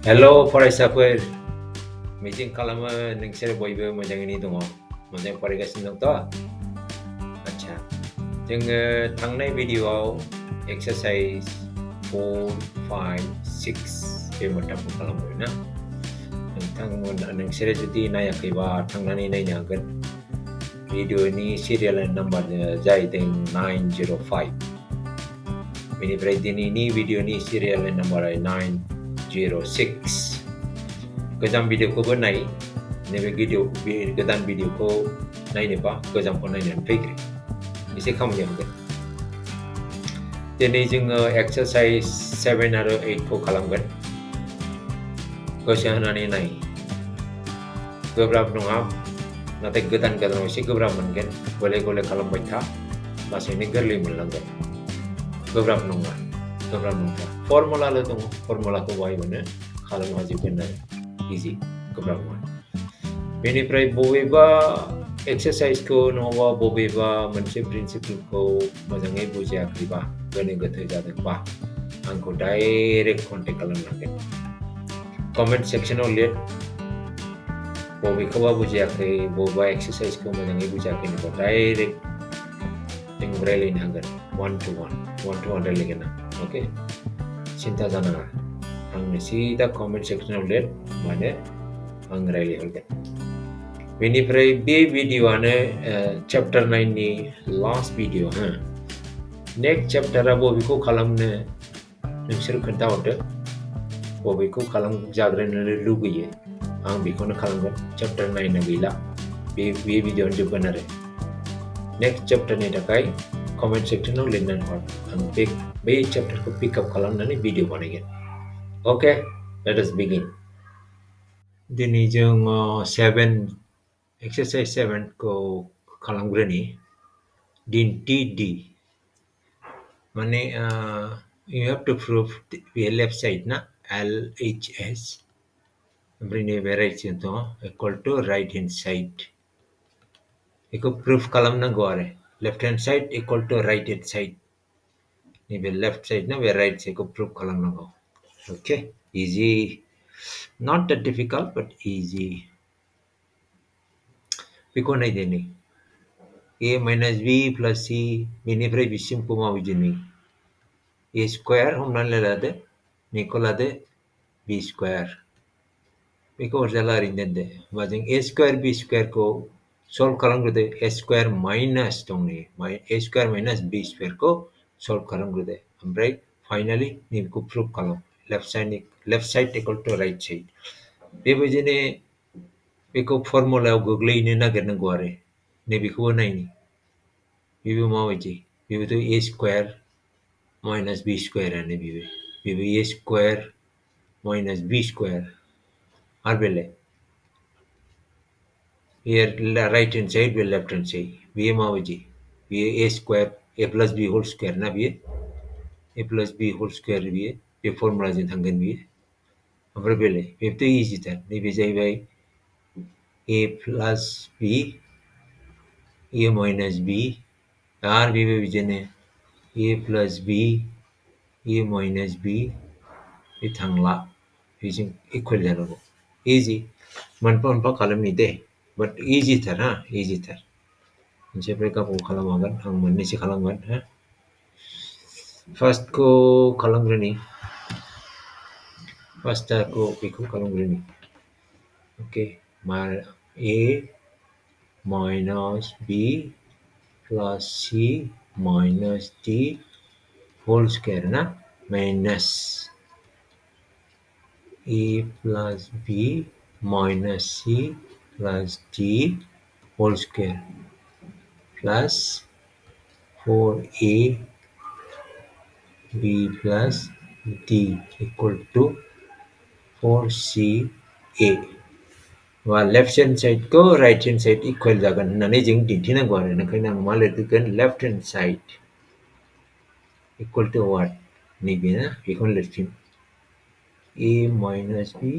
Hello फरायसाफोर मिजिं खालामो नोंसोर बयबो मोजाङैनो दङ मोजां फरायगासिनो दंथ' आच्छा जोङो थांनाय भिडिअआव एक्सारसाइज 4, 5, 6 बे मोनथामखौ खालामबाय ना नोंसोरो जुदि नायाखैबा थांनानै नायनो हागोन भिडिअनि सिरियाल नाम्बार जाहैदों 905 बेनिफ्राय दिनैनि भिडिअनि सिरियाल नाम्बारा 906 गोजाम भिडिअखौबो नाय नैबे गोदान भिडिअखौ नायनोबा गोजामखौ नायनानै फैग्रो एसे खामानि होगोन दिनै जोङो एक्सारसाइज 7 आरो 8 खौ खालामगोन गोसो होनानै नाय गोब्राब नङा नाथाय गोदानाव एसे गोब्राब मोनगोन गले गले खालामबाय था लासैनो गोरलै मोनलांगोन गोब्राब नङा फर्मुलाल' दङ फर्मुलाखौ बाहायबानो खालामनो हाजोबगोन आरो इजि गोब्राब नङा बेनिफ्राय बबेबा एक्सारसाइजखौ नङाबा बबेबा मोनसे प्रिन्सिपलखौ मोजाङै बुजियाखैबा गोनो गोथो जादोंबा आंखौ डाइरेक्ट कन्टेक्ट खालामनांगोन कमेन्ट सेक्सनाव लिर बबेखौबा बुजियाखै बबेबा एक्सारसाइजखौ मोजाङै बुजियाखै नोंखौ डाइरेक्ट जों रायलायनो हागोन one to one रायलायगोन आं अके सिन्था जानाङा आंनो सिदा कमेन्ट सेक्सनाव लिर माने आं रायलायहरगोन बेनिफ्राय बे भिडिअआनो चैप्टार 9 नि लास्ट भिडिअ नेक्स्ट चैप्टारा बबेखौ खालामनो नोंसोर खोन्थाहरदो बबेखौ खालामजाग्रोनो लुगैयो आं बेखौनो खालामगोन चैप्टार 9 गैला बे भिडिअआनो जोबगोन आरो नेक्स्ट चैप्टारनि थाखाय कमेन्ट सेक्सनाव लिरनानै हर आं बे चैप्टारखौ पिकआप खालामनानै भिडिअ बानायगोन ओके लेट अस बिगिन दिनै जों 7 एक्सारसाइज 7 को खालामग्रोनि दिन्थि D माने you have to prove बे लेफ्ट साइड ना LHS ओमफ्राय नैबे राइट साइड दङ equal to right hand side बेखौ प्रुफ खालामनांगौ आरो left hand side equal to right hand side नैबे लेफ्ट साइड ना बे राइट साइडखौ प्रुफ खालामनांगौ okay easy not that difficult but easy बेखौ नायदो नै a minus b plus c बेनिफ्राय बिसिमखौ माबायदि नै a स्क्वायर हमनानै लादो नैखौ लादो b स्क्वायर बेखौ हरजाला ओरैनो दोनदो होमबा जों a स्क्वायर b स्क्वायरखौ सल्भ खालामग्रोदो a स्क्वायर माइनास दं नै a स्क्वायर माइनास b स्क्वायरखौ सल्भ खालामग्रोदो ओमफ्राय फाइनालि नैबेखौ प्रुफ खालाम left side equal to right side बेबायदिनो बेखौ फर्मुलायाव गोग्लैनो नागिरनांगौ आरो नैबेखौबो नायनि बेबो माबायदि बेबोथ' a स्क्वायर माइनास b स्क्वायरानो बेबो a square minus b square आरो बेलाय here right hand side bay left hand side बेयो माबायदि बेयो a square a plus b whole square ना बेयो a plus b whole square बेयो बे फर्मुलाजों थांगोन बेयो ओमफ्राय बेलाय बेथ' इजिथार नैबे जाहैबाय a plus b a minus b आरो बेबो बिदिनो a plus b a minus b बे थांला बेजों इकुवेल जानांगौ इजि मोनफा मोनफा खालामनि दे बाट इजिथार इजिथार मोनसेनिफ्राय गावबागाव खालामहागोन आं मोननैसो खालामगोन फार्स्टखौ खालामग्रोनि फार्स्टखौ बेखौ खालामग्रोनि okay a minus b plus c minus d whole square ना minus a plus b minus c plus d whole square plus 4a b plus d equal to 4ca वा लेफ्ट हैंड साइड को right hand side equal जागोन होननानै जों दिन्थिनांगौ आरो ओंखायनो आं मा लिरगोन left hand side equal to what नैबे ना बेखौनो लिरफिन a minus b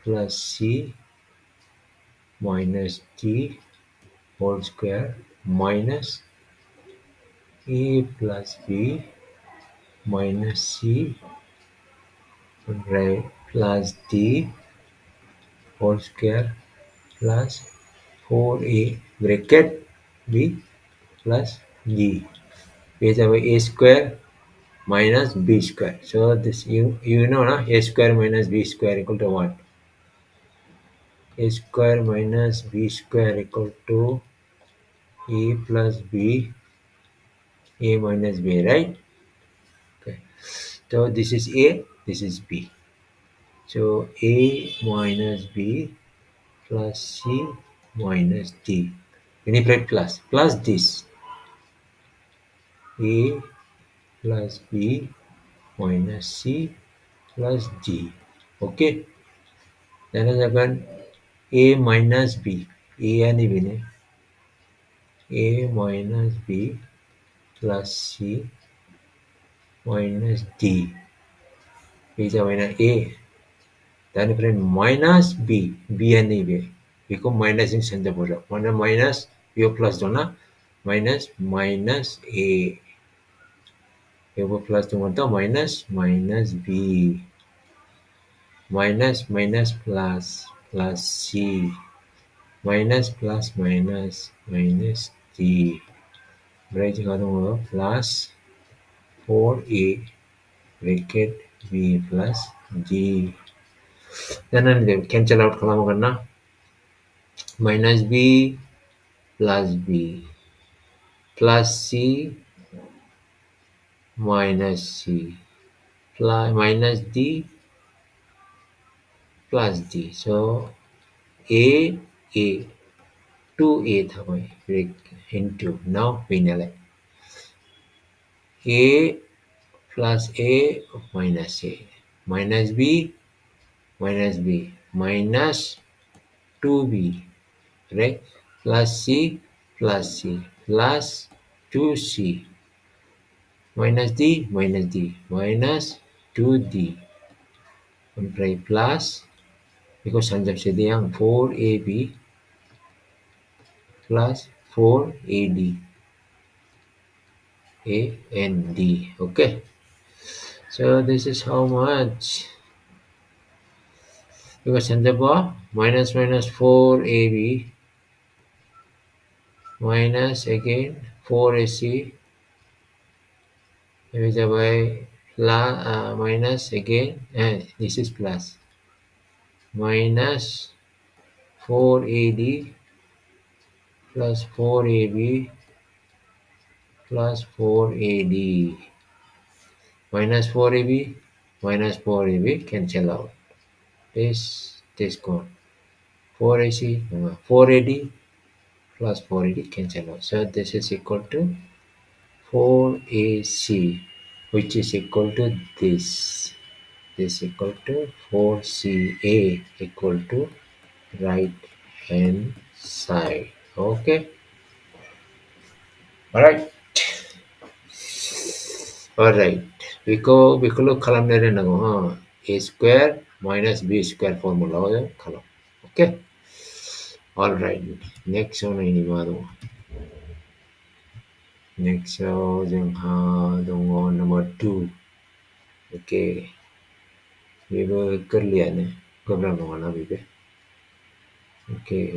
plus c minus d whole square minus a plus b minus c right, plus d whole square plus 4a bracket b plus d. We have a square minus b square. So this you know na, a square minus b square equal to what? A square minus b square equal to a plus b, a minus b, right? Okay. So this is a, this is b. So a minus b plus c minus d. We need to write plus this a plus b minus c plus d. Okay. Then again a minus b. A and b. A minus b plus c minus d. B is a. Then print minus b. B and b. Become minus in center border. One minus b plus dona minus minus a. A plus dona minus b. Minus plus c. Minus d. Berarti kalau plus 4a bracket b plus d. Then cancel out kalau karena minus b plus b plus c minus c plus minus d plus d. So a 2a था भाई break into now finally a plus a minus a minus b minus 2b, right? Plus c plus 2c minus d minus 2d. Apply plus because संजब से दिया 4ab plus 4ad a and d. Okay, so this is how much because संजब minus 4ab minus again 4ac divided by plus minus again and this is plus minus 4ad plus 4ab plus 4ad minus 4ab minus 4ab cancel out. This gone. 4ac 4ad plus 4ad cancel out. So this is equal to 4ac, which is equal to this. This equal to 4ca equal to right hand side. Okay. Alright. Alright. Because look column a square minus b square formula column. Okay. Alright. Next one ini baru. Next number 2. Okay. Bibe kerlian Keberapa mana bibe? Okay.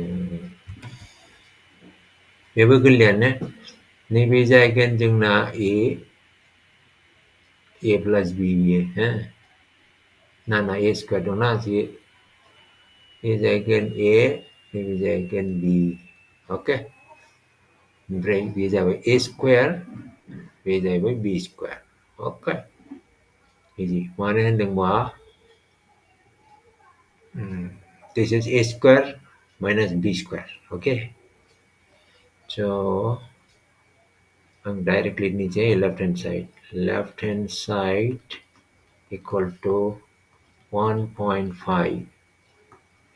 Bibe kerlian ni bisa kan jengna a plus b na a square dong na si bisa kan a ni bisa kan b. Okay. Break bisa a square bisa b square. Okay. Easy. Mana yang dengwa? This is a square minus b square. Okay. So I'm directly नीचे left hand side. Left hand side equal to 1.5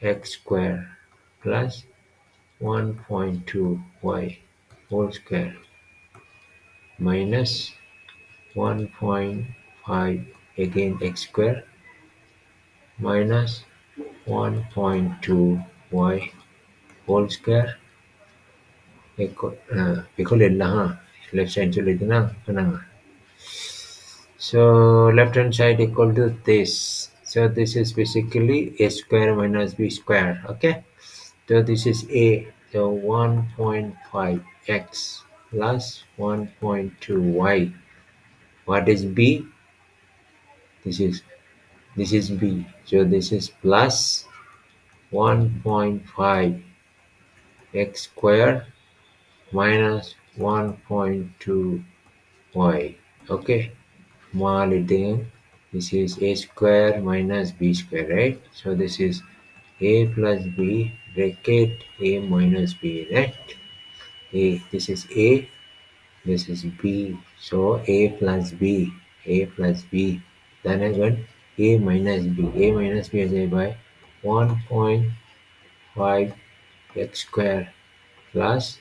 x square plus 1.2 y whole square minus 1.5 again x square minus 1.2 y whole square equal left side to so left hand side equal to this. So this is basically a square minus b square. Okay. So this is a. So 1.5x plus 1.2y. What is b? This is b. So this is plus 1.5 x square minus 1.2 y. Okay. Malitin. This is a square minus b square, right? So this is a plus b bracket a minus b, right? A. This is a. This is b. So a plus b. A plus b. Then again a minus b. A minus b is a by 1.5 x square plus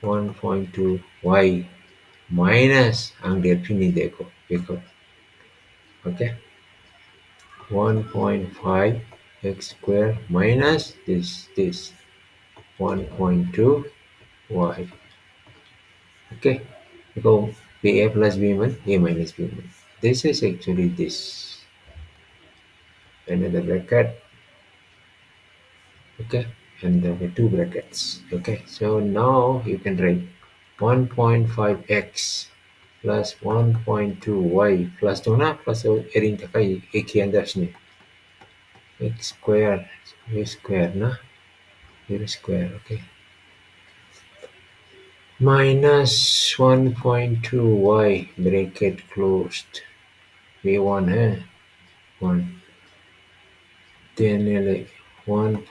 1.2 y minus ang dia pini देखो देखो okay 1.5 x square minus this 1.2 y. Okay, because a plus b means a minus b means this is actually this another bracket. Okay, and there were two brackets. Okay, so now you can write 1.5x plus 1.2y plus 2 na plus erin takai iki andas ni x square a square na a square. Okay, minus 1.2y bracket closed v1 1 then 1.5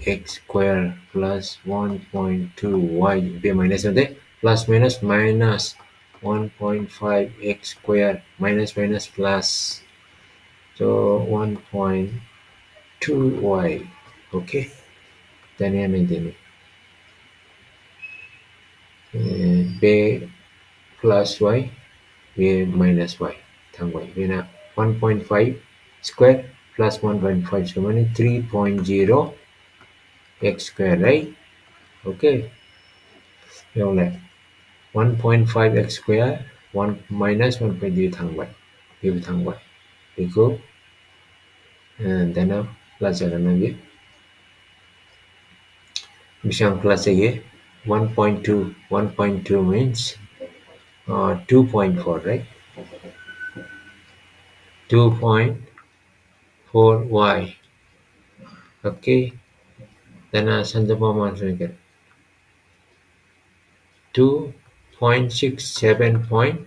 x square plus 1.2y b minus nanti plus minus minus 1.5 x square minus minus plus so 1.2y. Okay, then yan nanti b plus y b minus y thang y b na 1.5 square plus 1.5 so meaning 3.0 x square, right? Okay, yung like 1.5 x square 1 minus 1.0 thang y give thang y equal and then plus lagi bisang plus lagi 1.2 1.2 means 2.4, right? 2.4y. Okay, then sanda pa man 2.67 point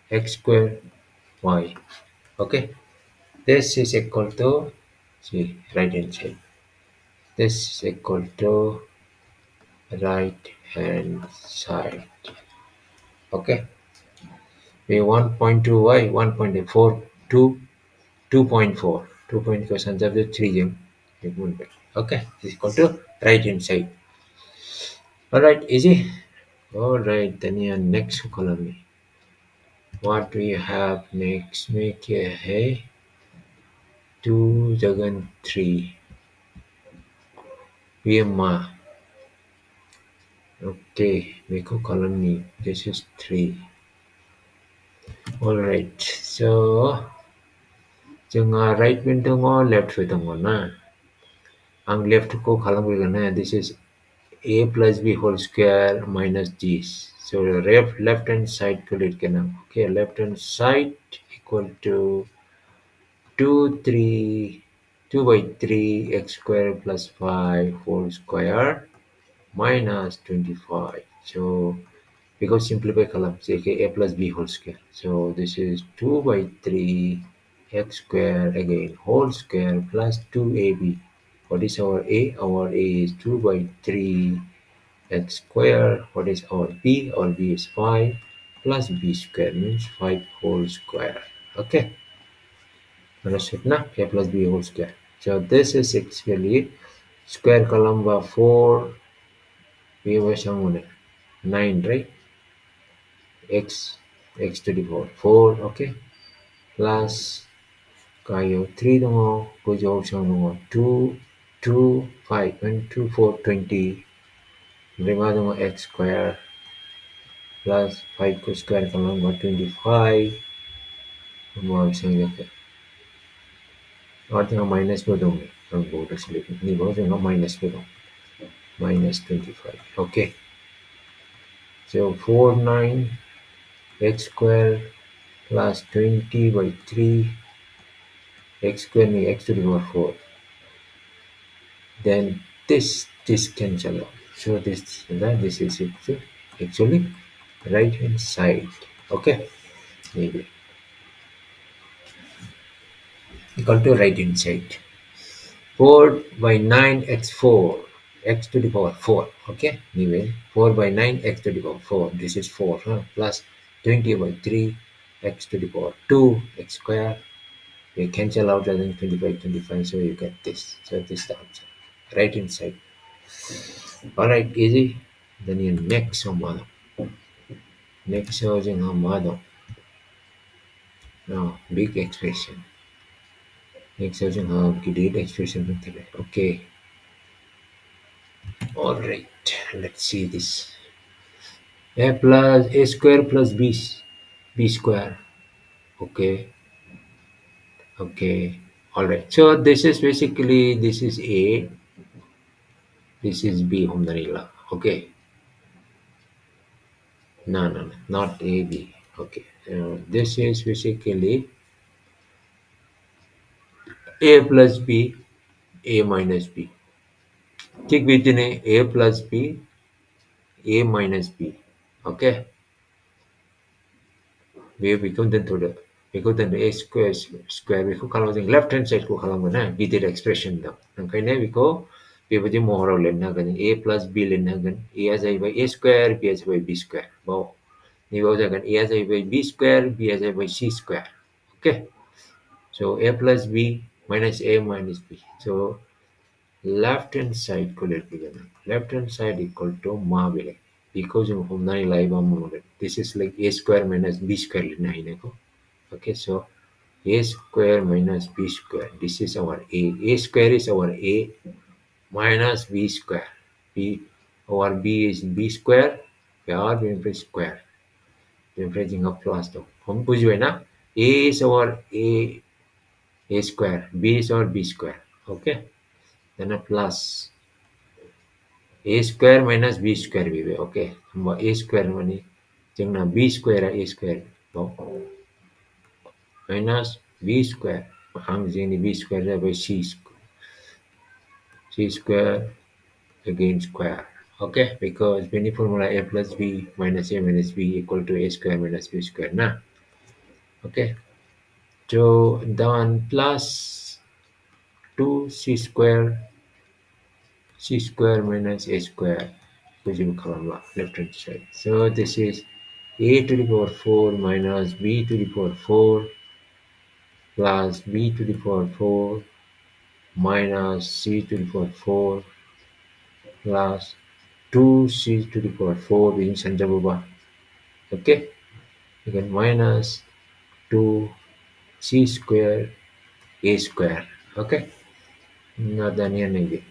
x square y. Okay, this is equal to see right hand side. This is equal to right hand side. Okay, we 1.2y 1.4 2 2.4 2.4 sanja the 3 jeng. Okay, this is equal to right hand side. All right, easy. All right, then your next column. What do you have next? Make a hey 2 jagan 3. Vma. Okay, make a column ni. This is 3. All right, so Chừng right bên tengah, left bên tengah na. Ang left ko kalam na. This is a plus b whole square minus this. So left hand side ko let na. Okay, left hand side equal to 2 by 3 x square plus 5 whole square minus 25. So because simplify column, say a plus b whole square. So this is 2 by 3 x square again whole square plus 2ab. What is our a? Our a is 2 by 3 x square. What is our b? Our b is 5 plus b square means 5 whole square. Okay. Understood na? A plus b whole square. So this is actually square column 4 b was 9, right? X to the power 4, okay, plus kayo 3 dong kujo dong 2 5 and 2 4 20 lima dong x square plus 5 ko square kalong 25 mo isang Or minus Bodo ang Bodo sila. Ni Bodo minus Bodo. Minus 25. Okay. So 49 x square plus 20 by 3 x square ni x to the power 4. Then this cancel out. So this is actually right hand side. Okay. Maybe equal to right hand side. 4 by 9 x4 x to the power 4. Okay. Anyway, 4 by 9 x to the power 4. This is 4 plus 20 by 3 x to the power 2 x square. We cancel out as in 25, 25, so you get this. So this is the answer. Right hand side. Alright, easy. Then your next one. Next using Hamado. Now, big expression. Next using how great expression. Okay. Alright. Let's see this. A square plus b square. Okay. Okay. Alright. So this is basically this is A. This is B. Okay. No, not A B. Okay. This is basically A plus B, A minus B. ठीक बीच ने A plus B, A minus B. Okay. We become then to the because then A square we ko kalau then left hand side ko kalau mana B the expression da. Nang kaya we ko we budi mohoro lenna gan A plus B lenna gan A as I by A square B as by B square. Wow. Ni bawa gan A as I by B square B as I by C square. Okay. So A plus B minus A minus B. So left hand side ko left hand side equal to mabile because of humnani live this is like A square minus B square okay, so A square minus B square, this is our A square is our A minus B square, B our B is B square, our B square, bring up plus to hum na A is our A square, B is our B square. Okay, then a plus A square minus B square भी है okay A square माने जोंना B square A square minus B square हम जोंनि B square जाबाय C square again square. Okay, because when you formula A plus B minus A minus B equal to A square minus B square na. Okay, so then plus 2C square C square minus A square which will come left hand side. So this is A to the power 4 minus B to the power 4 plus B to the power 4 minus C to the power 4 plus 2C to the power 4 in Sanjababa. Okay, again minus 2C square A square. Okay, now then here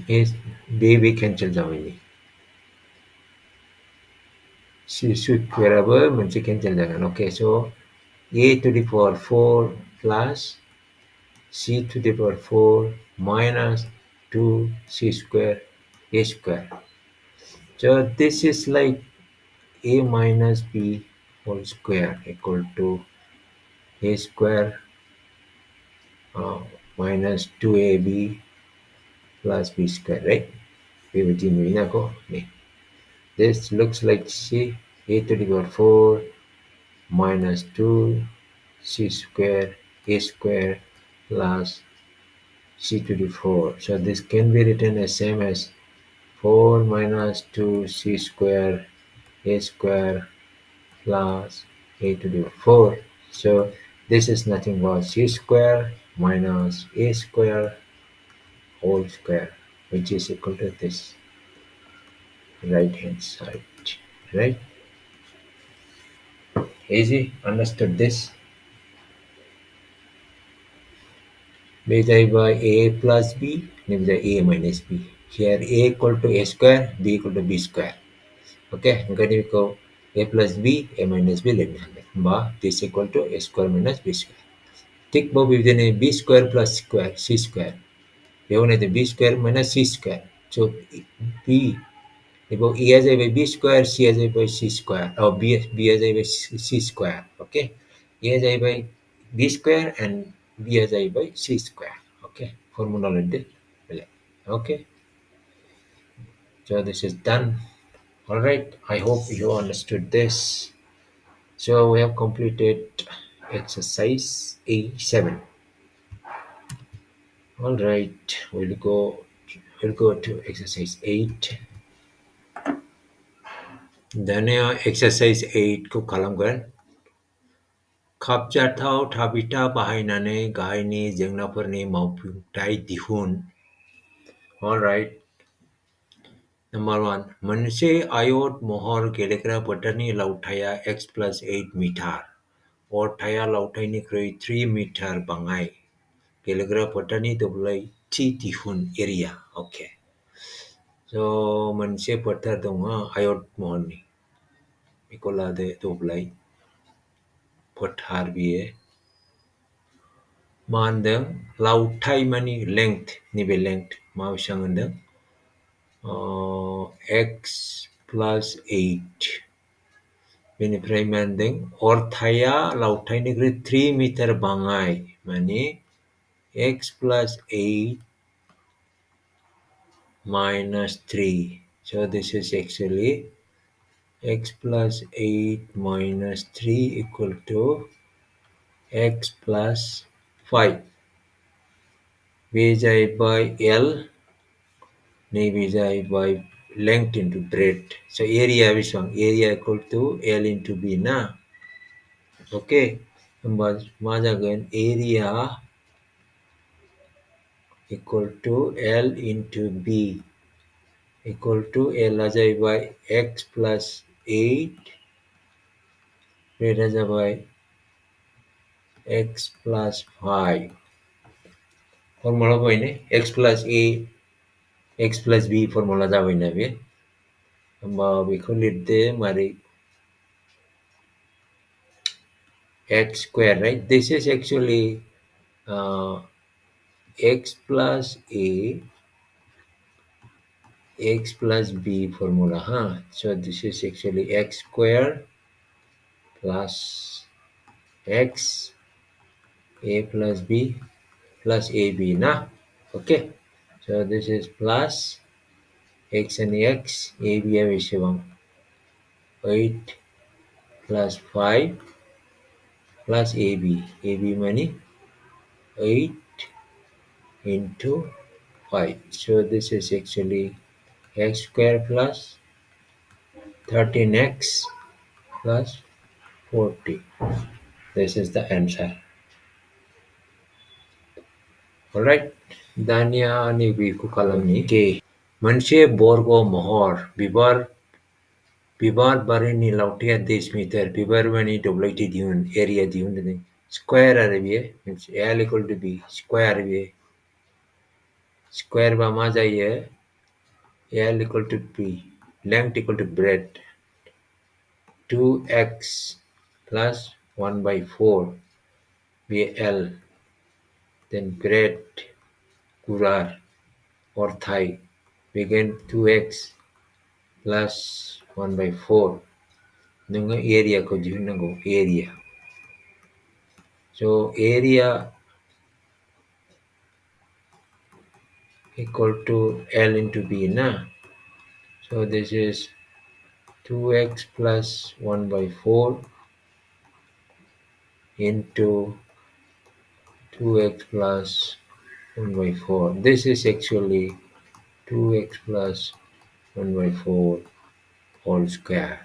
is B cancel जाओगे C square अब मुझे cancel जाएगा. Okay, so A to the power 4 plus C to the power 4 minus 2C square A square. So this is like A minus B whole square equal to A square minus 2AB plus B square, right? This looks like C A to the power 4 minus 2C square A square plus C to the 4. So this can be written as same as 4 minus 2C square A square plus A to the 4. So this is nothing but C square minus A square whole square, which is equal to this right hand side. Right? Easy? Understood this? Divided by A plus B, name the A minus B. Here A equal to A square, B equal to B square. Okay, I'm going to go A plus B, A minus B. this equal to a square minus b square. Tik bo bibdene b square plus square c square. Beone the b square minus c square. So b ibo e as by b square, c as by c square, or b as by c square. Okay, e as by b square and b as by c square. Okay, formula like that. Okay, so this is done. All right, I hope you understood this. So we have completed exercise A7. All right, we'll go to exercise 8. Then exercise 8 को खालामगोन. खाबजाथाव थाबिथा बाहायनानै गाहायनि जेंनाफोरनि मावफुंथाय दिहुन. All right. Number 1. मोनसे आयत महर गेलेग्रा फोथारनि लावथाइया x plus 8 मिटार. अरथाइया लावथाइनिख्रुइ 3 मिटार बाङाइ. गेलेग्रा फोथारनि दब्लायथि दिहुन एरिया. Okay. So मोनसे फोथार दङ आयत महरनि. बेखौ लादो दब्लाय. फोथार बियो. मा होनदों? लावथाइ मानि लेंथ, नैबे लेंथ मा बेसेबां होनदों? x plus 8. बेनिफ्राय मा होनदों? अरथाइया लावथाइनिख्रुइ 3 मिटार बाङाइ. माने x plus 8 minus 3. So this is actually x plus 8 minus 3 equal to x plus 5. बे जाहैबाय L, नैबे जाहैबाय length into breadth. So area बेसेबां? Area equal to L into B ना? Okay. होमबा मा जागोन? Area equal to L into B equal to L आ जाहैबाय x plus 8, breadth आ जाबाय x plus 5. फर्मुला बायने x plus a, x plus b formula जाबायना बे. होमबा बेखौ लिरदो मारै? X square, right? This is actually x plus a, x plus b formula, huh? So this is actually x square plus x, a plus b plus ab, nah? Okay. So this is plus x and x, ab is 8 plus 5 plus ab. ab money 8 into 5. So this is actually x square plus 13x plus 40. This is the answer. Alright. Dania ni biku kalamni ke. मोनसे बर्ग महर बिबार बारिनि लावथाइया 10 मिटार. बिबार बारिनि दब्लायथि दिहुन area दिहुन. Square आरो बियो. L equal to B. Square बियो. स्क्वायर बा मा जायो? L equal to B. Length equal to breadth. 2x plus 1 by 4 BL, then breadth kurar or thigh, begin 2x plus 1 by 4. नोङो एरियाखौ दिहुननांगौ. Area. So area equal to L into B ना. So this is 2x plus 1 by 4 into 2x plus 1 by 4. This is actually 2x plus 1 by 4 whole square.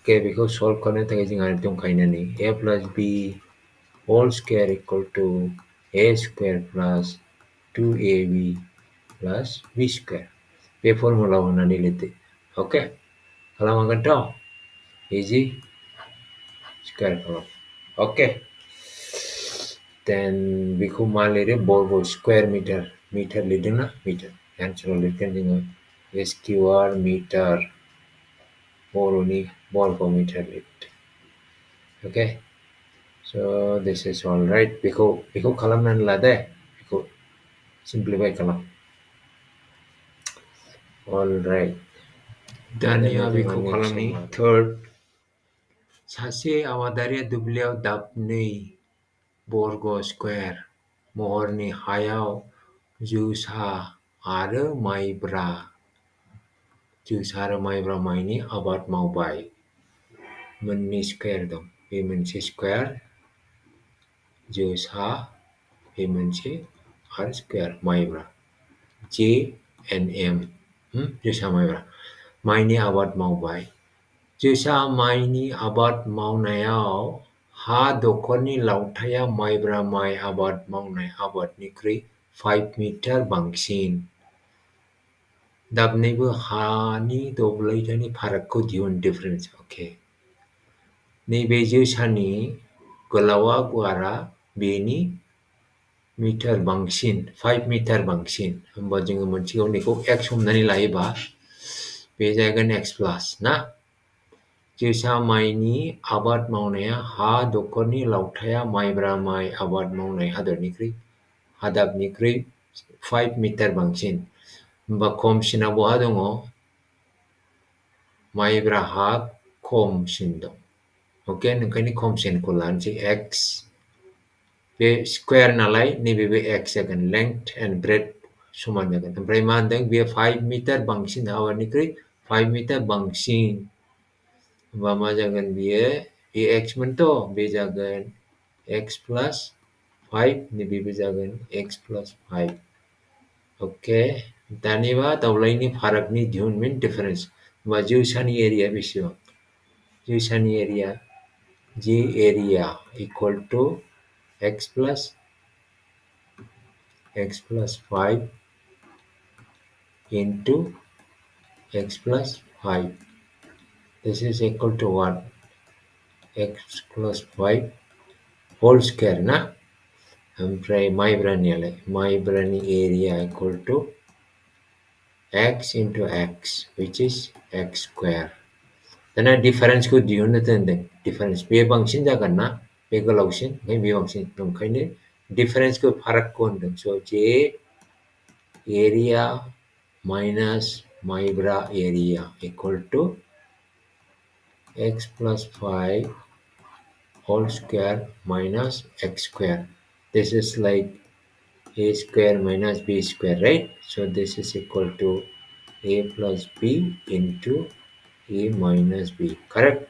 Okay, because solve करने तक जोंहा दंखायो नै a plus b whole square equal to a square plus 2ab plus b square. Bay formula होनानै लिरदो. Okay, खालामहागोनथ'? Easy. Square खालाम. Okay. Then बेखौ मा लिरो? बर्ग स्क्वायर मिटार. मिटार लिरदोंना? मिटार. आन्साराव लिरगोन जोङो स्क्वायर मिटार. बर'नि बर्ग मिटार लिरदो. Okay, so this is all right. Beku खालामनानै ला दे. Beku simplify खालाम. All right. दानिया बेखौ खालामनि third. सासे आबादारिया दुब्लियाव दाबनै बर्ग स्क्वायर महरनि हायाव जोसा आरो माइब्रा माइनि आबाद मावबाय. मोननै स्क्वायर दं. बे मोनसे स्क्वायर जोसा, बे मोनसे आरो स्क्वायर माइब्रा. J and M. जोसा माइब्रा माइनि आबाद मावबाय. जोसा माइनि आबाद मावनायाव हा दखरनि लावथाइया माइब्रा माइ आबाद मावनाय आबादनिख्रुइ 5 मिटार बांसिन. दाबनैबो हानि दब्लायथायनि फारागखौ दिहुन डिफरेन्स. अके. नैबे जोसानि गोलावा गुवारा बेनि मिटार बांसिन 5 मिटार बांसिन. होमबा जोङो मोनसेयाव बेखौ x हमनानै लायोबा बे जागोन x प्लास ना. जोसा माइनि आबाद मावनाया हा दखरनि लावथाइया माइब्रा माइ आबाद मावनाय हादाबनिख्रुइ 5 मिटार बांसिन. होमबा खमसिना बहा दङ? माइब्रा हा खमसिन दं. अके, ओंखायनो खमसिनखौ लानोसै x. बे स्क्वायर नालाय नैबेबो x जागोन. लेंथ एन्ड ब्रेथ समान जागोन. ओमफ्राय मा होनदों? बे 5 मिटार बांसिन आबादनिख्रुइ 5 मिटार बांसिन. होमबा मा जागोन बियो? बे x मोनथ', बे जागोन x प्लास 5. नैबेबो जागोन x प्लास 5. अके. दानिबा दावलायनि फारागनि दिहुनमेन्ट डिफारेन्स. होमबा जोसानि एरिया बेसेबां? जोसानि area J area equal to x plus 5 into x plus 5. This is equal to what? X plus 5 whole square ना. ओमफ्राय माइब्रानि area equal to x into x, which is x square. दाना डिफारेन्सखौ दिहुननो दोनदों. Difference बे बांसिन जागोन ना, बे गोलावसिन, ओमफ्राय बे बांसिन. ओंखायनो डिफारेन्सखौ फारागखौ होनदों. स' J एरिया माइनास माइब्रा area equal to x plus 5 whole square minus x square. This is like a square minus b square, right? So this is equal to a plus b into a minus b. Correct?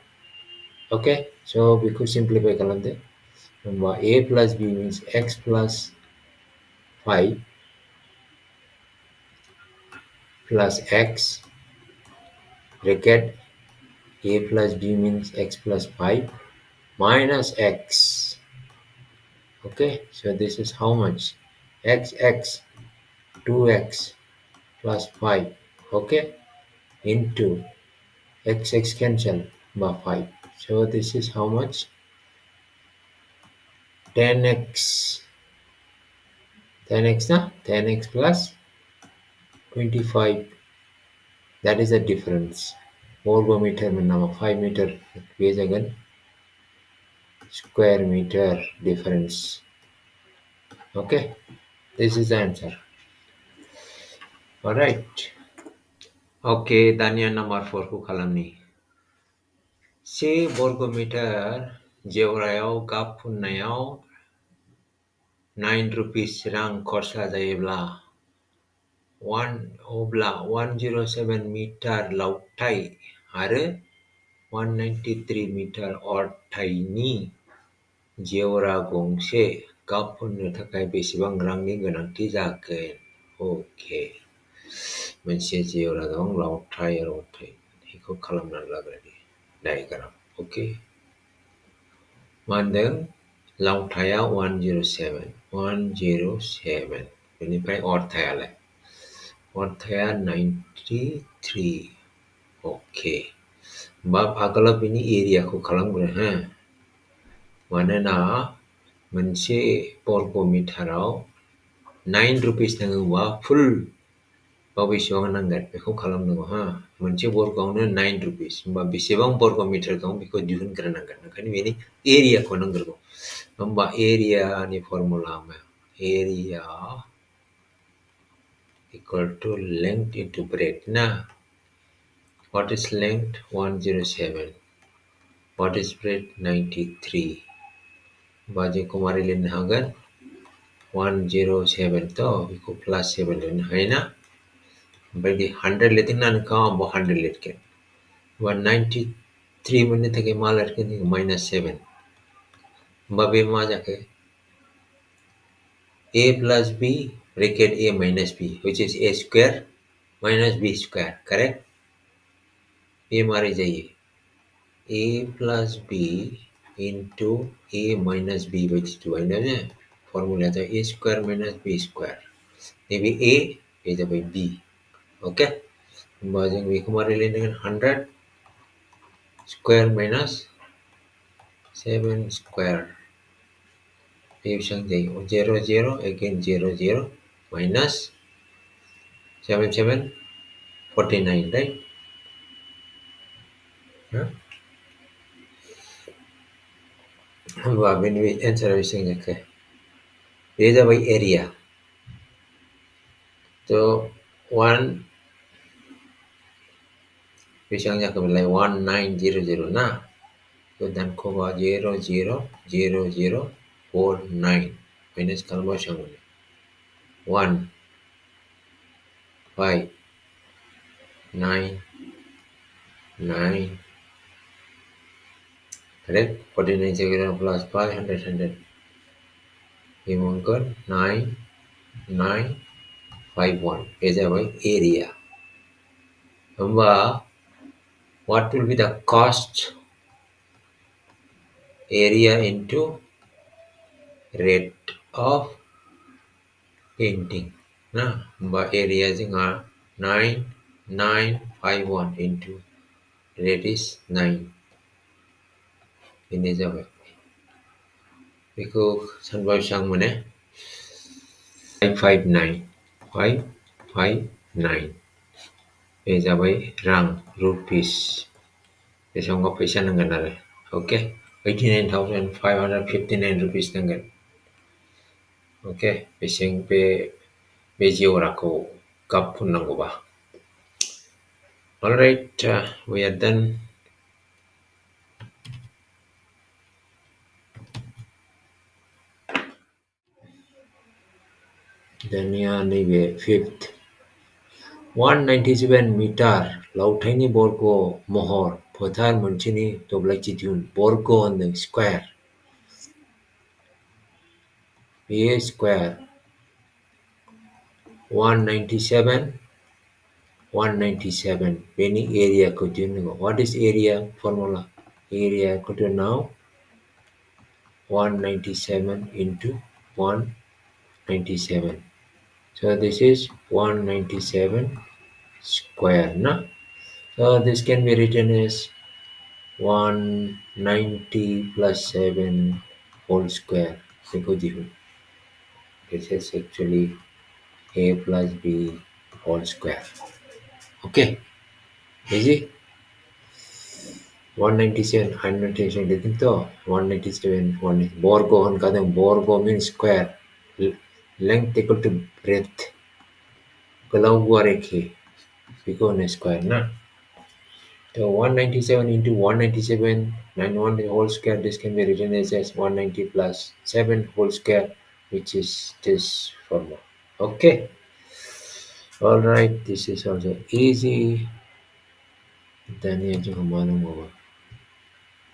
Okay. So we could simplify kalante. A plus b means x plus 5 plus x bracket. A plus b means x plus 5 minus x. Okay, so this is how much? X 2x plus 5. Okay, into x cancel by 5. So this is how much? 10x na? 10x plus 25. That is the difference. Borgo meter nama 5 meter base again square meter difference. Okay, this is the answer. All right. Okay, Dania number 4 ku खालामनि. से वर्ग मिटार जेवरायाव गाब फुननायाव 9 rupees रां खरसा जायोब्ला 107 मिटार लावथाइ आरो 193 मिटार अरथाइनि जेवरा गंसे गाब फुननो थाखाय बेसेबां रांनि गोनांथि जागोन? ओके. मोनसे जेवरा दं, लावथाइ आरो अरथाइ. बेखौ खालामनानै लाग्रोनि डायग्राम. ओके. मा होनदों? लावथाइया 107. बेनिफ्राय अरथाइयालाय? अरथाइया 93. ओके. होमबा आगोलाव बिनि एरियाखौ खालामग्रो हो. मानोना मोनसे बर्ग मिटाराव 9 रुपिस थाङोबा फुल बेसेबां होनांगोन बेखौ खालामनांगौ हा मोनसे बर्गआवनो 9 रुपिस होमबा बेसेबां बर्ग मिटार दं बेखौ दिहुनग्रोनांगोन ओंखायनो बेनि एरियाखौ नांग्रोगौ होमबा एरियानि formula area equal to length into breadth ना what is length 107 what is breadth 93 होमबा जोंखौ मारै लिरनो हागोन 107 तो बेखौ प्लस 7 लिरनो हायोना ओमफ्राय दि 100 लिरदोंना नोंखौ आंबो 100 लिरगोन 193 मोननो थाखाय मा लिरगोन जोङो -7 होमबा बे मा जाखो a plus b bracket a minus b which is a square minus b square correct बे मारै जायो a plus b into a minus b बायदि दहायनो फर्मुलाया जाबाय a square minus b square नैबे a बे जाबाय b ओके होमबा जों बेखौ मारै लिरनांगोन 100 square minus 7 square बे बेसेबां जायो 0 0 again 0 0 minus 7 7 49 right होमबा बेनि एन्सारा बेसेबां जाखो बे जाबाय एरिया तो 1 बेसेबां जाखोमोनलाय 1900 ना तो दानख'बा 0 0 0 0 4 9 माइनास खालामबा बेसेबां मोनो 1 5 9 9 correct 49 second plus 500 100 बे मोनगोन 9 9 5 1 बे जाबाय एरिया होमबा what will be the cost area into rate of painting ना होमबा एरिया जोंहा 9951 into rate is 9 बेनो जाबाय बेखौ सानबा बेसेबां मोनो 559 बे जाबाय रां रुपिस बेसेबांबा फैसा नांगोन आरो ओके 89,559 रुपिस नांगोन ओके बेसेबां बे जिउराखौ गाब फुननांगौबा alright we are done दानिया नैबे फिफ्थ 197 मिटार लावथाइनि बर्ग महर फोथार मोनसेनि दब्लायथि दिहुन बर्ग होनदों स्क्वायर बेयो स्क्वायर 197 बेनि एरियाखौ दिहुननांगौ what is area formula area equal to now 197 into 197 so this is 197 square na so this can be written as 190 plus 7 whole square this is actually a plus b whole square okay easy 197 197 dito 197 borgo kadang borgo means square length equal to breadth kalau gua rekhi because square na so 197 into 197 91 whole square this can be written as 190 plus 7 whole square which is this formula okay all right this is also easy then you have to over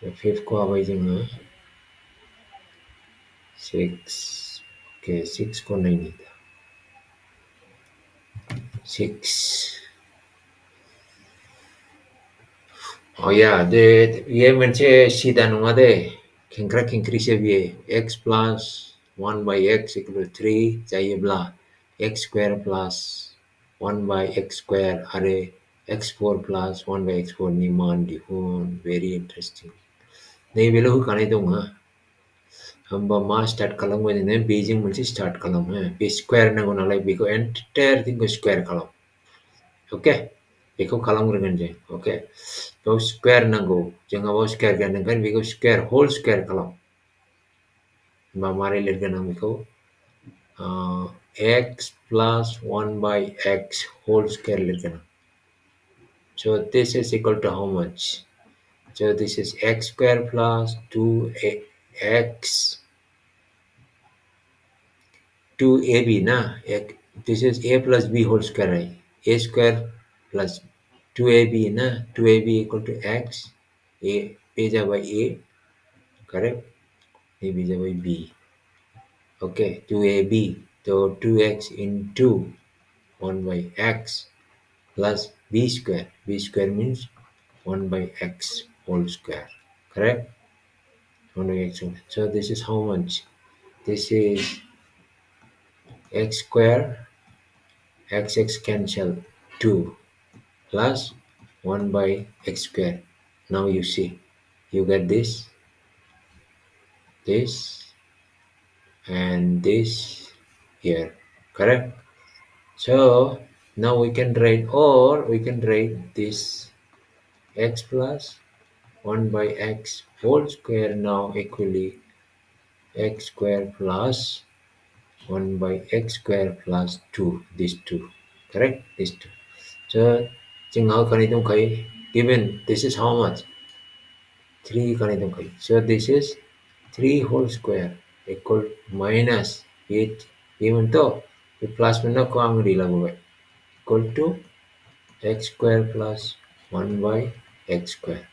the fifth ko abay जोङो 6 okay 6 ko 9 6 oh yeah ये मोनसे सिदा नङा दे खेंख्रा खेंख्रिसो बियो x plus 1 by x equal to 3 जायोब्ला x square plus 1 by x square आरो x4 plus 1 by x4 नि मान दिहुन very interesting नैबेल' होखानाय दङ होमबा मा स्टार्ट खालामगोन जोङो बेजों मोनसे स्टार्ट खालामो बे स्क्वायर नांगौ नालाय बेखौ एन्टायर थिंखौ स्क्वायर खालाम Oke, बेखौ खालामग्रोगोन जों. Oke, बेयाव स्क्वायर नांगौ. जोंहा बेयाव स्क्वायर गैया ओंखायनो बेखौ स्क्वायर होल स्क्वायर खालाम. होमबा मारै लिरगोन आं बेखौ? X plus 1 by x whole square लिरगोन आं. So this is equal to how much? So this is x square plus 2x 2ab na. This is a plus b whole square hai. A square plus 2ab na. 2ab equal to x. A जा by a, correct? A b जा by b. Okay, 2ab. So 2x into 1 by x plus b square. B square means 1 by x whole square. Correct? 1 by x whole. So this is how much? This is x square. X cancel 2 plus 1 by x square. Now you see. You get this, and this here. Correct? So now we can write this x plus 1 by x whole square now equally x square plus 1 by x square plus 2, these two, correct? These two. So, given this is how much? 3 So this is 3 whole square equal minus 8. Even though the plus equal to x square plus 1 by x square.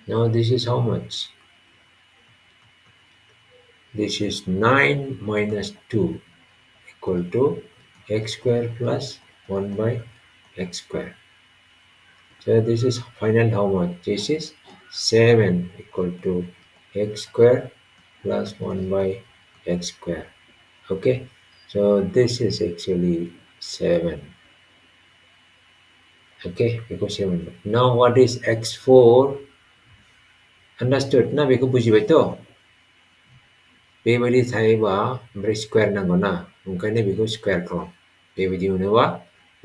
Now this is how much? This is 9 minus 2 equal to x square plus 1 by x square. So this is final how much? This is 7 equal to x square plus 1 by x square. Okay, so this is actually 7. Okay, because 7. Now what is x4? Understood? Now we can push it to. बेबायदि थायोबा ओमफ्राय square नांगौना ओंखायनो बेखौ square खालाम. बेबायदि मोनोबा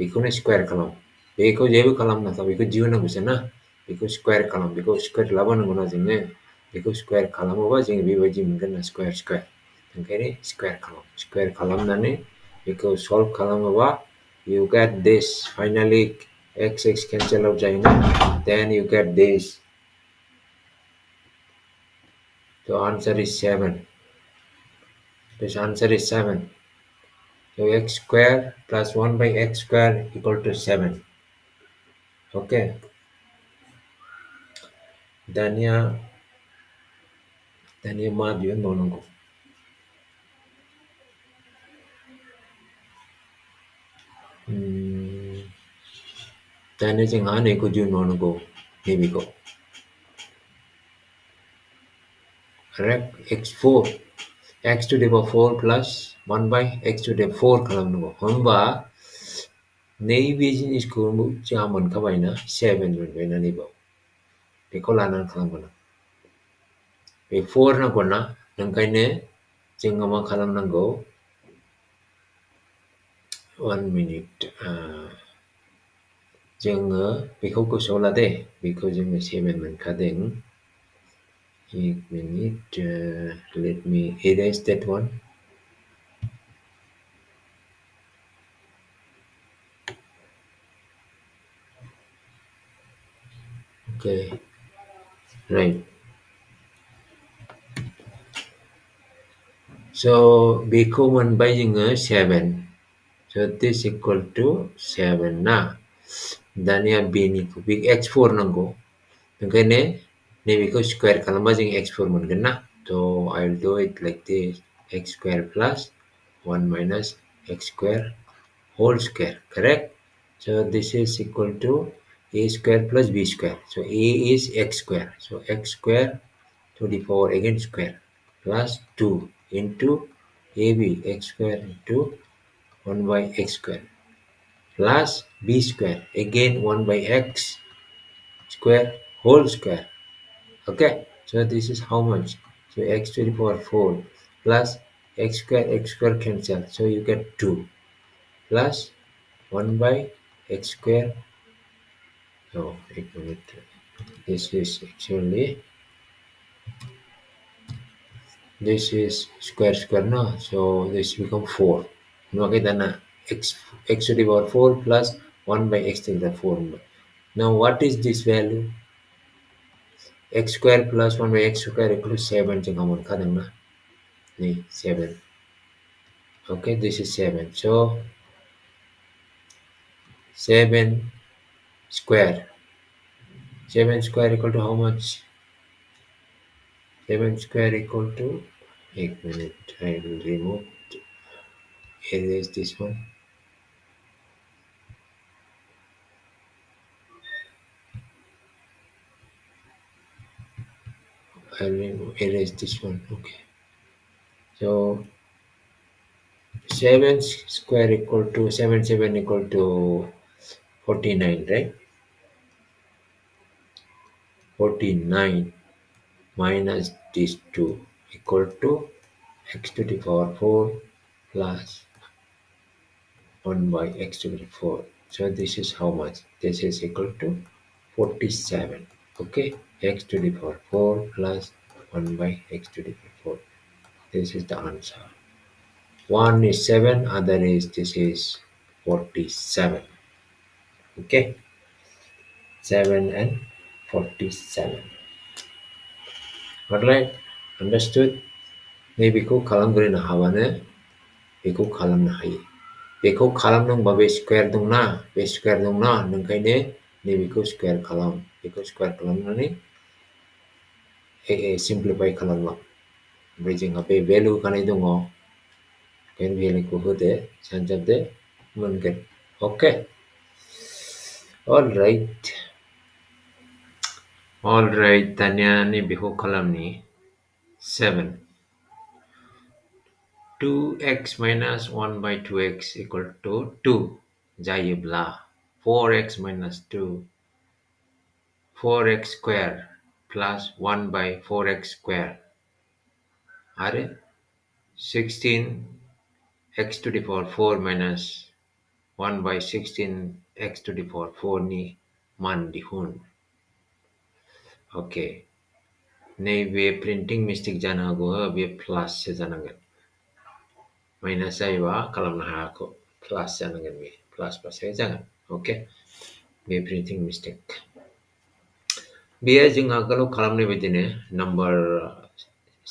बेखौनो स्क्वायर खालाम. बेखौ जेबो खालामनाङा, बेखौ दिहुननांगौसो ना. बेखौ स्क्वायर खालाम. बेखौ स्क्वायर लाबोनांगौना जोङो. बेखौ स्क्वायर खालामोबा जोङो बेबायदि मोनगोन ना स्क्वायर. ओंखायनो स्क्वायर खालाम. स्क्वायर खालामनानै बेखौ सल्भ खालामोबा you get this. Finally x cancel out जायोना. Then you get this. The answer is 7. This answer is 7. So x square plus 1 by x square equal to 7. Okay. Dania maju nonongko. Dania jengane ko ju nonongko. Here we go. Correct. x4. X to the power 4 plus 1 by x to the 4 खालामनांगौ. होमबा नैबे जिनिसखौ जोंहा मोनखाबायना 7 मोनबायना नैबाव. बेखौ लानानै खालामगोन. बे 4 नांगौना ओंखायनो जोङो मा खालामनांगौ? 1 minute. जोङो बेखौ गोसोआव ला दे. बेखौ जोङो 7 मोनखादों. 1 minute. Let me erase that one. Okay. Right. So बेखौ मोनबाय जोङो 7. So this equal to 7 ना. दानिया बेनिखौ बे x4 नांगौ. ओंखायनो नैबेखौ स्क्वायर खालामबा जों x4 मोनगोन ना. So I'll do it like this. X square plus 1 minus x square whole square. Correct? So this is equal to a square plus b square. So a is x square. So x square to the power again square plus 2 into ab x square into 1 by x square plus b square again 1 by x square whole square. Okay, so this is how much? So x to the power 4 plus x square cancel. So you get 2 plus 1 by x square. No, this is actually this is square now, so this become 4. Okay, then x to the power 4 plus 1 by x to the 4. Now what is this value? X square plus 1 by x square equals 7 जों मोनखादोंना नै 7. Okay, this is 7. So 7 square. 7 square equal to how much? 7 square equal to, 1 minute, I will erase this one. I will erase this one. Okay. So 7 square equal to 7 equal to 49, right? 49 minus these 2 equal to x to the power 4 plus 1 by x to the 4. So this is how much? This is equal to 47. Okay, x to the power 4 plus 1 by x to the power 4. This is the answer. One is 7, other is this is 47. Okay, 7 and 47. Alright, understood? नैबेखौ खालामग्रोनो हाबानो बेखौ खालामनो हायो. बेखौ खालामनांबा बे square दंना, बे square दंना, ओंखायनो नैबेखौ स्क्वायर खालाम. बेखौ स्क्वायर खालामनानै सिम्प्लिफाइ खालामलां. ओमफ्राय जोंहा बे भेलु होखानाय दङ. बे भेलुखौ होदो, सानजाबदो, मोनगोन. Okay. Alright, दानिया नैबेखौ खालामनि 7. 2x minus 1 by 2x equal to 2 जायोब्ला 4x minus 2 4x square plus 1 by 4x square आरो 16x to the power 4 minus 1 by 16x to the power 4 नि मान दिहुन. Okay. नैबे प्रिन्टिं मिस्टेक जानो हागौ, बे प्लाससो जानांगोन. माइनास जायोबा खालामनो हायाखौ. प्लास जानांगोन, बे प्लासबासो जागोन. ओके, बे प्रिन्टिं मिस्टेक. बेयो जों आगोलाव खालामनाय बायदिनो नाम्बार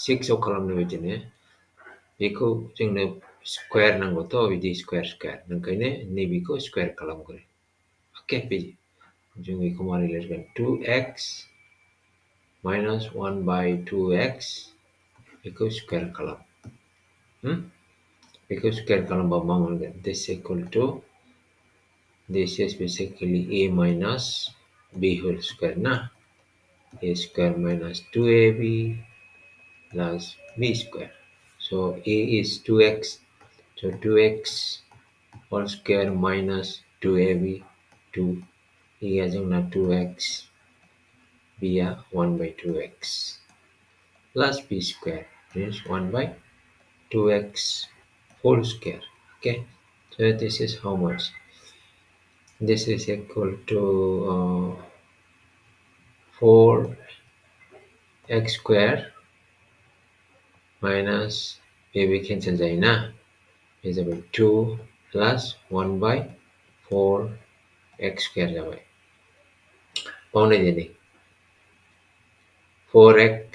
6 आव खालामनाय बायदिनो बेखौ जोंनो स्क्वायर नांगौथ' बिदि स्क्वायर ओंखायनो नैबेखौ स्क्वायर खालामग्रो. ओके, बिदि जों बेखौ मारै लिरगोन? 2x minus 1 by 2x बेखौ स्क्वायर खालाम. बेखौ स्क्वायर खालामबा मा मोनगोन? This equal to this is basically a minus b whole square ना. A square minus 2ab plus b square. So a is 2x. So 2x whole square minus 2ab 2. A जोंना 2x. b 1 by 2x plus b square means 1 by 2x whole square. Okay, so this is how much? This is equal to 4x square minus baby cancel जायोना, is about 2 plus 1 by 4x square जाबाय. बावनाय दिनै 4x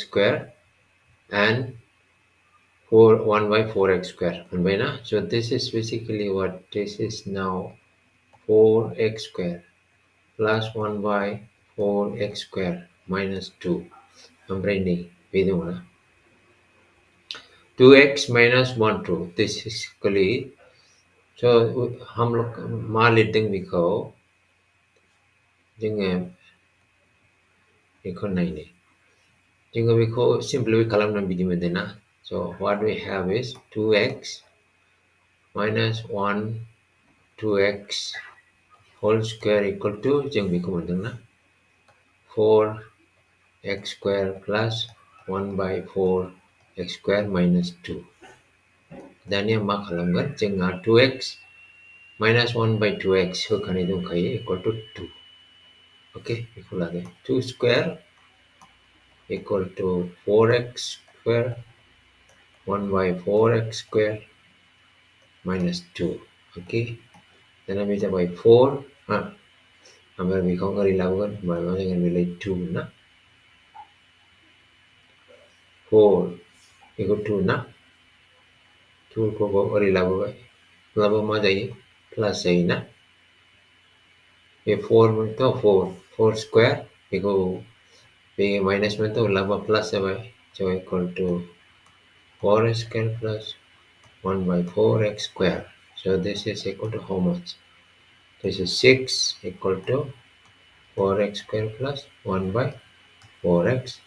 square and 1 by 4x square मोनबायना. So this is basically what this is now. 4x square plus 1 by 4x square minus 2. ओमफ्राय नै बे दङना 2x minus 1 2. This is basically, so हम लोग मा लिरदों बेखौ जोङो बेखौ नायनो. जोङो बेखौ सिम्प्लिफाइ खालामनानै बिदि मोनदोंना. So what we have is 2x minus 1 2x whole square equal to जों बेखौ मोनदोंना 4x square plus 1 by 4x square minus 2. दानिया मा खालामगोन? जोंहा 2x minus 1 by 2x equal to 2. Okay, equal again. 2 square equal to 4x square 1 by 4x square minus 2. Okay, then I measure by 4. I'm going to be conquering 11 by 1 and relate 2 na 4 equal to na 2 को 11 by 11 mà जाइए plus जाइए ना ये 4 में तो 4 square equal ये minus में तो 11 plus है भाई so equal to 4 square plus 1 by 4x square. So this is equal to how much? This is 6 equal to 4x square plus 1 by 4x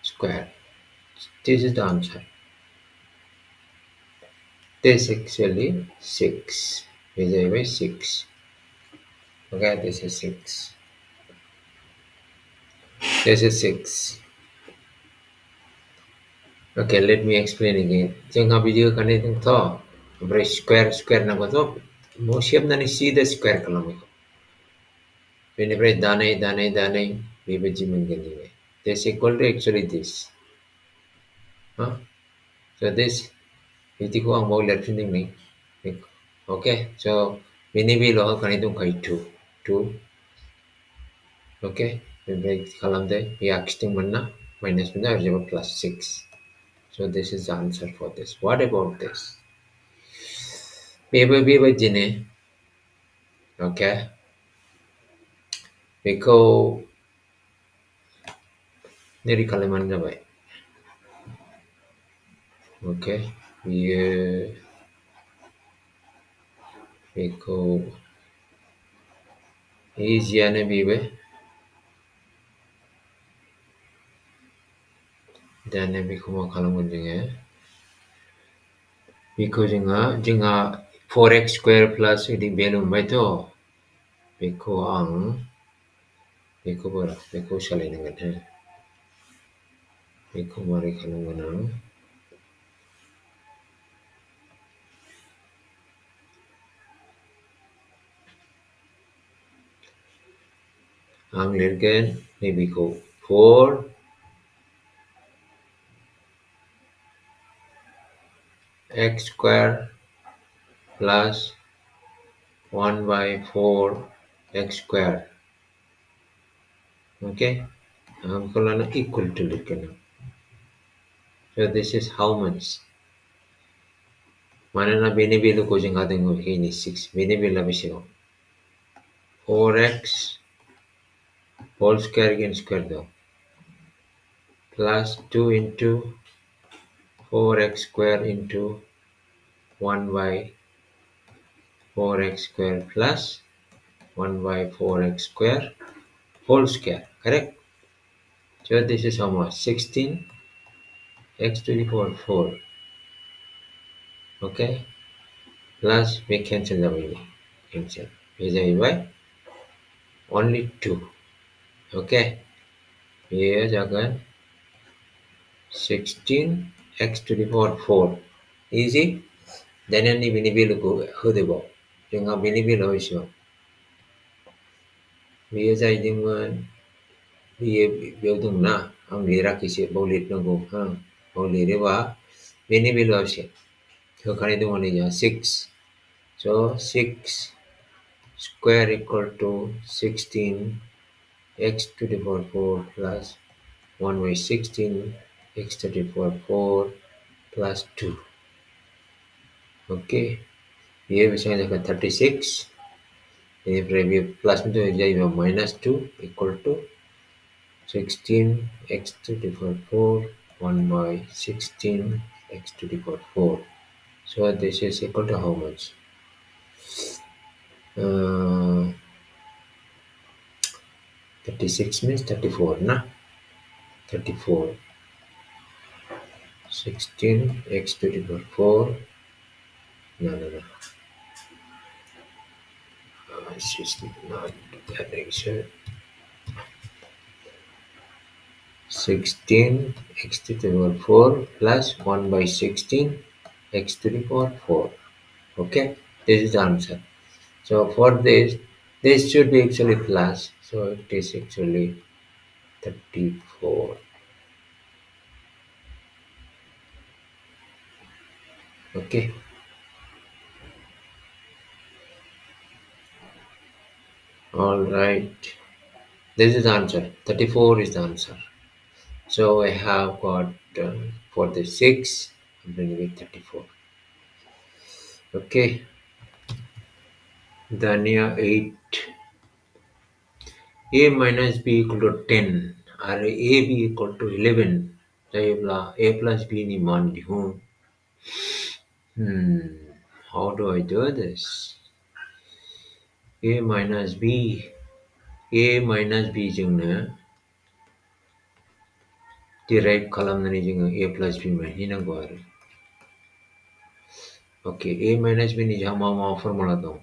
square. This is the answer. This is actually 6. Divided by 6. Okay, this is 6. This is 6. Okay, let me explain again. Jangan video kan itu toh. Berapa square nama tu? Mau siap nani sida square kalau mau. Ini berapa danai biji menggini. This equal to actually this. Huh? So this itu ko ang mau lihat ni. Okay, so ini bilo kan itu kai 2. Okay, berapa kalam deh? Ya kisting mana? Minus mana? Harus plus 6. So this is the answer for this. What about this? Biba jine. Okay. Biko neri kaliman jabai. Okay. Ye biko easiane bibe. Dan biko mo kalaman jinga. Biko jinga 4x square plus ini belum baito. Biko biko bara biko shalai dengan. Biko mari kalaman ang lergen ni biko 4 x square plus 1 by 4 x square. Okay, I'm equal to lergen. So this is how much? Mana na binibilo ko siyang ating ini 6. Binibilo na siya. 4x whole square again square daw. Plus 2 into 4x square into 1 by 4x square plus 1 by 4x square whole square. Correct? So this is how much? 16 x to the power 4. Okay? Plus we cancel the way. Cancel. Is by only 2. Okay? Here again 16 x to the power 4. Easy? Then any binibilo ko hudibo. Yung nga binibilo isyo. Biya sa idingan biya biyodong na ang lira kisi baulit na go ha. Bauliri wa binibilo siya. So kanito mo niya 6. So 6 square equal to 16 x to the power 4 plus 1 by 16 x to the power 4 plus 2. Okay. Here we say 36. If we plus into minus 2 equal to 16 x to the power 4 1 by 16 x to the power 4. So this is equal to how much? 36 means 34 na 34 16 x to the power 4 no it's just not that answer 16 x to the power 4 plus 1 by 16 x to the power 4. Okay, This is the answer. So for this should be actually plus. So it is actually 34. Okay. All right. This is the answer. 34 is the answer. So I have got for the 6, I'm bringing it 34. Okay. Dania 8. A minus B equal to 10 or A B equal to 11. A plus B ni मान लिखूं. How do I do this? A minus B. A minus B जोंनो derive खालामनानै जोङो A plus B मोनहैनांगौ आरो. Okay, A minus B नि जोंहा मा formula दं?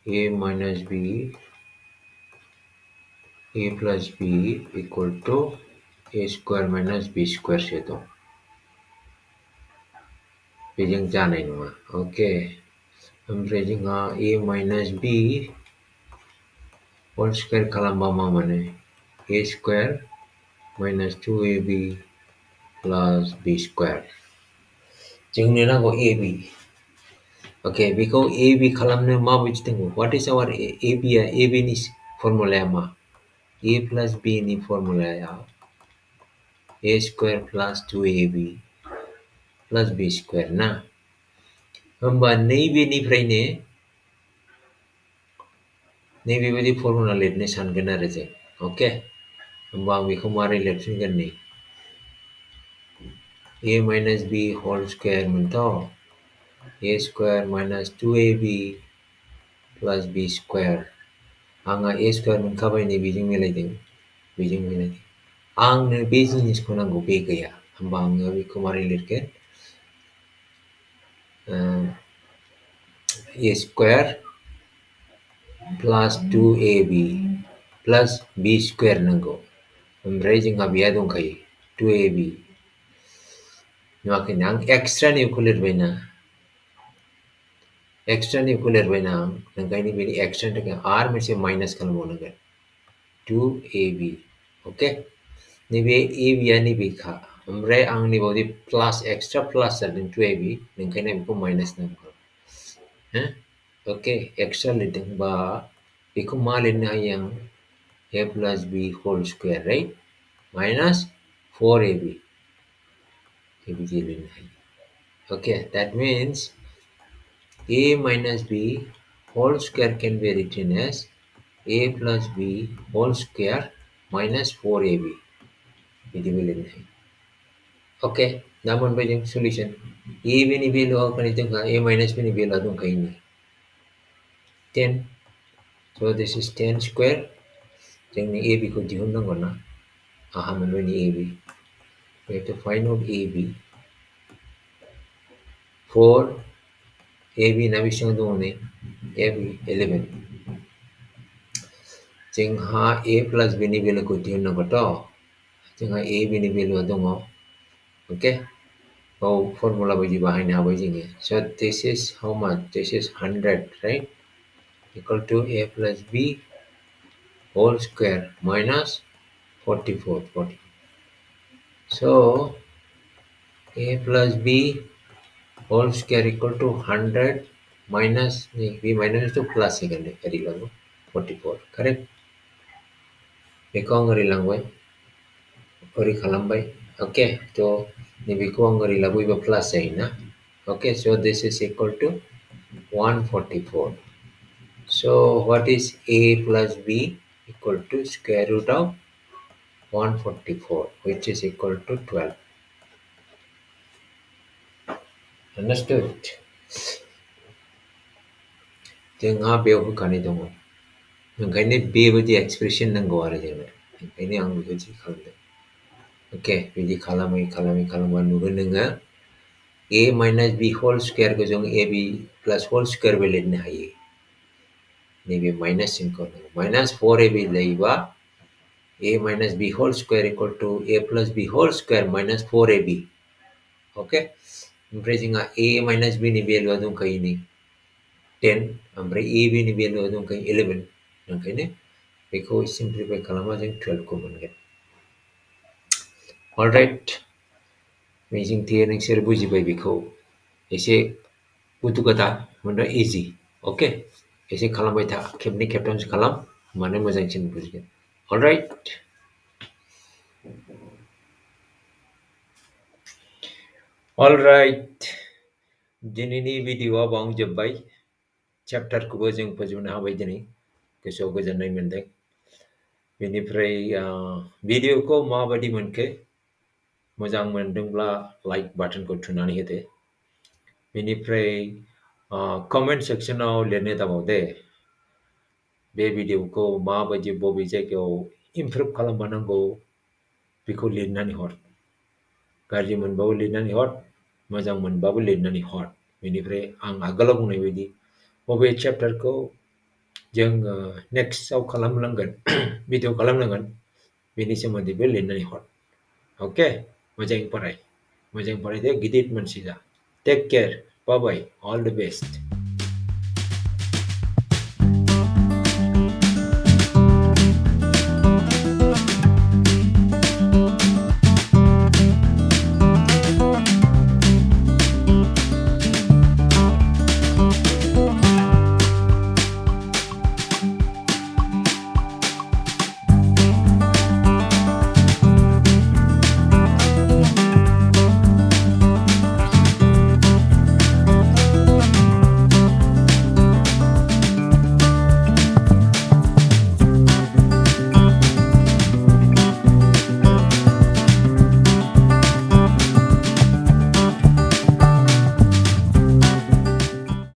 A minus B, A plus B equal to A square minus B square से दं. बेजों जानाय नङा. Okay. ओमफ्राय जोंहा A minus B whole square खालामबा मा mono? A square minus 2AB plus B square. जोंनो नांगौ AB. Okay, बेखौ AB खालामनो माबायदि दङ? What is our AB? AB नि फर्मुलाया मा? A plus B नि फर्मुलाया A square plus 2AB plus B square ना? होमबा नैबेनिफ्रायनो नैबेबायदि फर्मुला लिरनो सानगोन आरो जों. Okay? होमबा आं बेखौ मारै लिरफिनगोन नै? A minus B whole square मोनथ'. A square minus 2AB plus B square. आंहा A square मोनखाबाय नै बेजों मिलायदों. बेजों मिलायदों. आंनो बे जिनिसखौ नांगौ, बे गैया. होमबा आङो बेखौ मारै लिरगोन? A square plus 2AB plus B square नांगौ. ओमफ्राय जोंहा बेहा दंखायो 2AB. नुवाखैना आं एक्सट्रानिखौ लिरबायना. एक्सट्रानिखौ लिरबायना आं. ओंखायनो बेनि एक्सट्रानि थाखाय आरो मोनसे माइनास खालामबावनांगोन. 2AB. Okay? नैबे AB आ नैबेखा. ओमफ्राय आं नैबावदि प्लास एक्सट्रा प्लास जादों 2AB. ओंखायनो बेखौ माइनास नांगौ. Okay, एक्सट्रा लिरदों बा बेखौ मा लिरनो हायो आं? A plus B whole square, right? Minus 4AB. बेबायदि लिरनो हायो. Okay, that means A minus B whole square can be written as A plus B whole square minus 4AB. बिदिबो लिरनो हायो. Okay, दा मोनबाय जों solution. A B नि भेलुआ जोंहा A minus B नि भेलुआ दंखायो नै 10. So this is 10 square. जोंनि AB खौ दिहुननांगौ ना. आहा मोनबाय नै AB. We have to find out AB. 4 AB ना बेसेबां दङ नै? AB 11. जोंहा A plus B नि भेलुखौ दिहुननांगौथ'. जोंहा A B नि भेलुआ दङ. Okay? औ फर्मुला बायदि बाहायनो हाबाय जोङो. So this is how much? This is 100, right? Equal to A plus B whole square minus 44. So A plus B whole square equal to 100 minus B minus to plus again. Very long. 44. Correct? बेखौ आं ओरै लांबाय. ओरै खालामबाय. Okay? So नैबेखौ आं ओरै लाबोयोबा प्लास जायोना. Okay? So this is equal to 144. So what is A plus B? Equal to square root of 144, which is equal to 12. Understood? जोंहा बेयाव होखानाय दङ. ओंखायनो बेबायदि एक्सप्रेसन नांगौ आरो जोंनो. ओंखायनो आं बेबायदि खालामदों. Okay, बिदि खालामै खालामबा नुगोन नोङो A minus B whole square को जों AB plus whole square बो लिरनो हायो. नैबे माइनास सिनखौ माइनास 4AB जायोबा A minus B whole square equal to A plus B whole square minus 4AB. Okay? ओमफ्राय जोंहा A minus B नि भेलुआ दंखायो नै 10 ओमफ्राय ए बि नि भेलुआ दंखायो 11 ओंखायनो बेखौ सिम्प्लिफाइ खालामबा जों 12 खौ मोनगोन। अलराइट, मिजिंथियो नोंसोर बुजिबाय बेखौ। एसे उदु गादा मोनबा इजि। अके, एसे खालामबाय था, खेबनै खेबथामसो खालाम, होमबानो मोजांसिन बुजिगोन। अलराइट, अलराइट, दिनैनि भिडिअ'आ बावनो जोब्बाय। चेप्टारखौबो जों फोजोबनो हाबाय दिनै। गोसोआव गोजोननाय मोनदों। बेनिफ्राय भिडिअ'खौ माबायदि मोनखो? मोजां मोनदोंब्ला लाइक बाटनखौ थुनानै होदो। बेनिफ्राय कमेन्ट सेक्सनाव लिरनो दाबाव दे। बे भिडिअ'खौ माबायदि बबे जायगायाव इमप्रुभ खालामबावनांगौ बेखौ लिरनानै हर। गाज्रि मोनबाबो लिरनानै हर, मोजां मोनबाबो लिरनानै हर। बेनिफ्राय आं आगोलाव बुंनाय बायदि बबे चेप्टारखौ जों नेक्स्टआव खालामनांगोन, भिडिअ खालामनांगोन, बेनि सोमोन्दैबो लिरनानै हर। अके, मोजाङै फराय, मोजाङै फरायदो, गिदिर मानसि जा। Take care, bye bye, all the best.